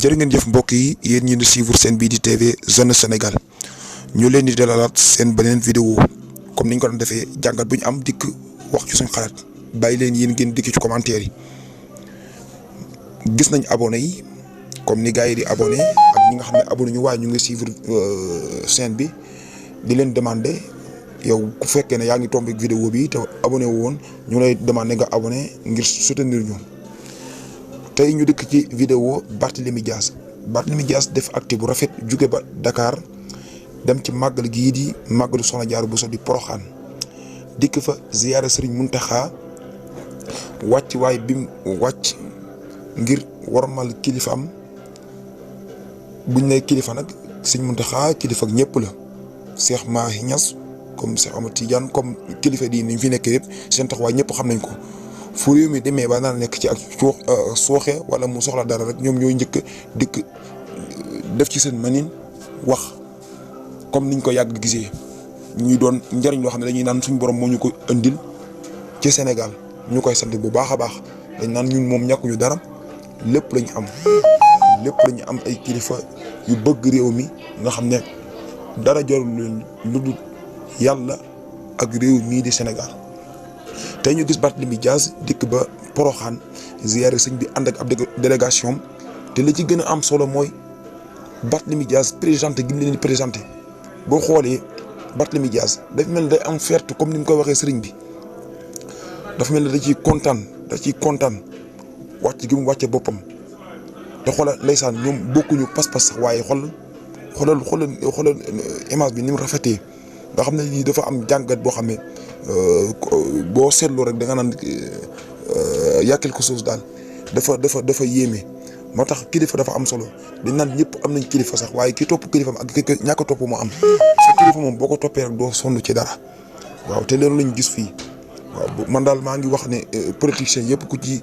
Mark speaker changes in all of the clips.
Speaker 1: jërë ngeen jëf mbokk yi yéen ñi di suivre seen bii di TV Zone Sénégal ñu leen di dalalaat seen beneen vidéo comme niñ ko doon defee jàngat bu ñu am dikk wax ci suñu xalaat bàyyi leen yéen ngeen dikk ci commentaire yi. gis nañ abonné yi comme ni gars yi di abonné ak ñi nga xam ne abonné ñu waaye ñu ngi suivre chaîne bi di leen demander yow ku fekkee ne yaa ngi tombé vidéo bi te abonné wu woon ñu lay demander nga abonné ngir soutenir ñu. tey ñu dëkk ci vidéo Barthélémy Dias def acte bu rafet jóge ba Dakar dem ci màggal gii di màggalu Soxna Jaara Buso di Poroxaan dikk fa ziyaara Sëriñ Muntaxa wàcc waay bi mu wàcc ngir warmal kilifaam buñ ne kilifa nag Sëriñ Muntaxa kilifa ak ñëpp la Cheikh Mahi Niass comme Cheikh Ahmad Tidiane comme kilifa di ni fi nekk yëpp seen taxawaay ñëpp xam nañ ko. fu réew mi demee ba naan nekk ci ak sooxe wala mu soxla dara rek ñoom ñooy njëkk dikk def ci seen manin wax comme niñ ko yàgg gisee ñuy doon njariñ loo xam ne dañuy naan suñu borom moo ñu ko indil ci Sénégal ñu koy sant bu baax a baax dañ naan ñun moom ñàkkuñu dara lépp lañu am ay kilifa yu bëgg réew mi nga xam ne dara jarul leen lu dul yàlla ak réew mii di Sénégal. tey ñu gis Barthélémy Dias dikk ba Poroxaan ziyaare sëñ bi ànd ak ab délégation te li ci gën a am solo mooy Barthélémy Dias présenté gi mu leen di présenté boo xoolee Barthélémy Dias dafa mel ni day am fierté comme ni mu koy waxee sëriñ bi dafa mel ni da ciy kontaan wàcc gi mu wàcce boppam te xoolal ndeysaan ñoom bokkuñu pas-pas sax waaye xoolal image bi ni mu rafetee nga xam ne lii dafa am jàngat boo xam ne boo seetloo rek da nga naan y a quelque chose daal dafa yéeme moo tax kilifa dafa am solo dañ naan ñëpp am nañ kilifa sax waaye ki topp kilifam ak ki ñàkk a topp moo am sa kilifa moom boo ko toppee rek doo sonn ci dara waaw te loolu lañ gis fii waaw man daal maa ngi wax ne politiciens yëpp ku ci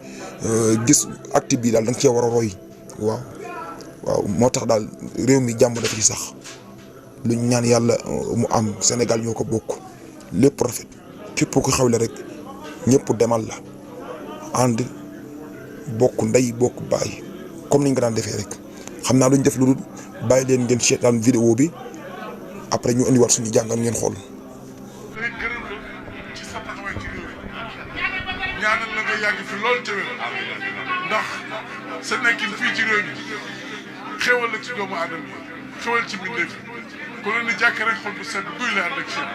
Speaker 1: gis acte bii daal da nga cee war a roy waaw moo tax daal réew mi jàmm dafa ci sax luñ ñaan yàlla mu am Sénégal ñoo ko bokk lépp rafet képp ku xawle rek ñëpp demal la ànd bokk ndey bokk baay comme niñ ko daan defee rek xam naa duñ def lu dul bàyyi leen ngeen seetaan vidéo bi après ñu indiwaat suñu jàngal ngeen xool.
Speaker 2: ñaanal la nga yàgg fi lool tamit ndax sa nekkin fii ci réew mi xéwal la ci doomu aadama yi xéwal ci mbindeef ku leen di jàkk rek xol bu sedd guy la ànd ak seen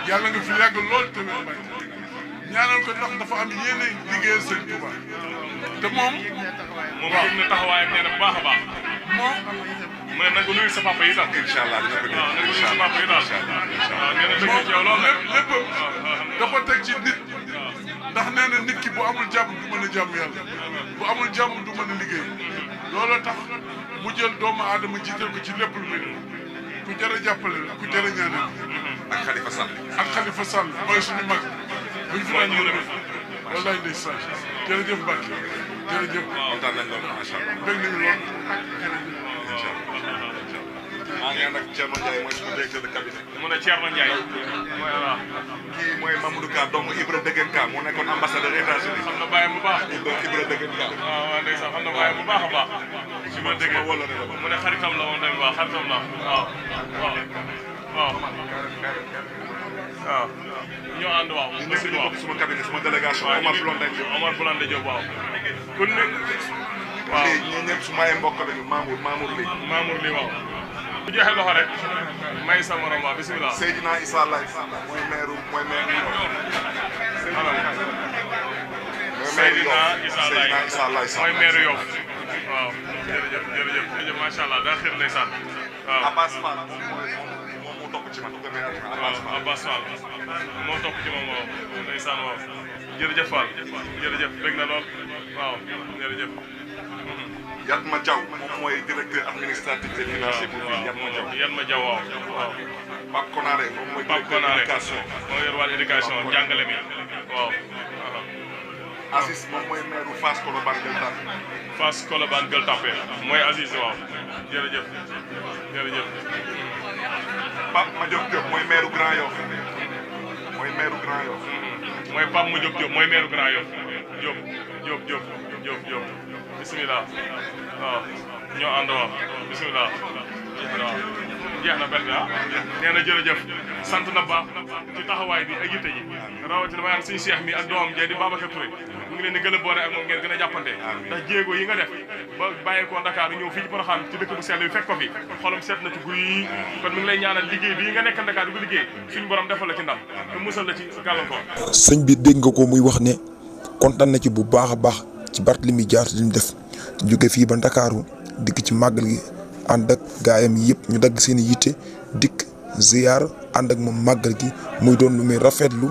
Speaker 2: yàlla nga fi yàgg lool tamit may ñaanal ko ndax dafa am yéene liggéeyal sëñ Touba te moom
Speaker 3: gëm na taxawaayam nee na bu baax a baax
Speaker 2: moom
Speaker 3: mu ne nag nuyu sa papa yi tax
Speaker 4: incha allah dina ko
Speaker 3: waaw nuyu sa papa yi tax waaw nee na bëgg ci yow lool
Speaker 2: lépp da ko teg ci nit ndax nee na nit ki bu amul jàmm du mën a jàmm yàlla bu amul jàmm du mën a liggéey looloo tax mu jël doomu aadama jiital ko ci lépp lu muy def ku jar a jàppale la ku jar a ñaanal
Speaker 4: ak Khalifa Sall
Speaker 2: mooy suñu mag buñ fi daan yërëm wallaay ndeysaan jërëjëf Mbacke jërëjëf
Speaker 4: kontaan nañ lool macha allah
Speaker 2: bëgg nañu lool
Speaker 4: maa ngi ànd ak Thierno Ndiaye mooy suñu directeur de cabinet
Speaker 3: mu ne Thierno Ndiaye voilà
Speaker 4: kii mooy Mamadou Ka doomu Ibra Degen Ka moo nekkoon ambassadeur États-Unis
Speaker 3: xam na bàyyam bu baax
Speaker 4: Ibra Degen Ka
Speaker 3: waaw ndeysaan xam na bàyyam bu baax a baax si ma déggee
Speaker 4: wala ne la
Speaker 3: mu ne xaritam la woon tamit waaw xaritam la waaw ñoo ànd waaw
Speaker 4: ñu nekk ñu bokk suma cabinet suma délégation Omar Blondin Diop
Speaker 3: waaw kon ne waaw
Speaker 4: ñii ñëpp su ma ay mbokk lañu Mamour Ly
Speaker 3: waaw bu joxe loxo rek may sa morom waaw bisimilah
Speaker 4: Seydina Issa Laye mooy maire
Speaker 3: Seydina Issa Laye mooy maire Yoff waaw jërëjëf macha allah daa xir ndeysaan waaw
Speaker 4: Abbas Fall moom moo topp ci man
Speaker 3: Abbas Fall moo topp ci moom waaw ndeysaan waaw jërëjëf Fall jërëjëf bëgg na lool waaw jërëjëf
Speaker 4: Yatma Diaw moom mooy directeur administratif et financier bu
Speaker 3: Yatma Diaw waaw
Speaker 4: Pape Konaré moom mooy directeur éducation
Speaker 3: moo yor wàllu éducation jàngale mi waaw
Speaker 4: Aziz moom mooy maire Fass Colobane Gueule Tapée
Speaker 3: Fass Colobane Gueule Tapée mooy Aziz waaw jërëjëf
Speaker 4: Pape Madiop Diop mooy maire Grand Yoff mooy
Speaker 3: Pape Madiop Diop mooy maire Grand Yoff Diop bisimilah waaw ñoo ànd waaw bisimilah jeex na benn nee na jërëjëf sant na baax ci taxawaay bi ak yitte ji rawatina ma suñu Cheikh mi ak doomam jee di Babacar Touré mu ngi leen di gën a boole ak moom ngeen gën a jàppante ndax jéego yi nga def ba bàyyeekoo Dakar ñëw fii ci Porokhane ci dëkk bu sell bi fekk ko fi xolam seet na ci guy kon mi ngi lay ñaanal liggéey bii nga nekk Dakar di ko liggéey suñu borom defal la ci ndam te musal la ci gàllankoor.
Speaker 1: sëñ bi dégg nga ko muy wax ne kontaan na ci bu baax a baax ci Barthélémy Dias li mu def jóge fii ba Ndakaaru dikk ci màggal gi ànd ak gaayam yëpp ñu dagg seen i yitte dikk ziyaar ànd ak moom màggal gi muy doon lu muy rafetlu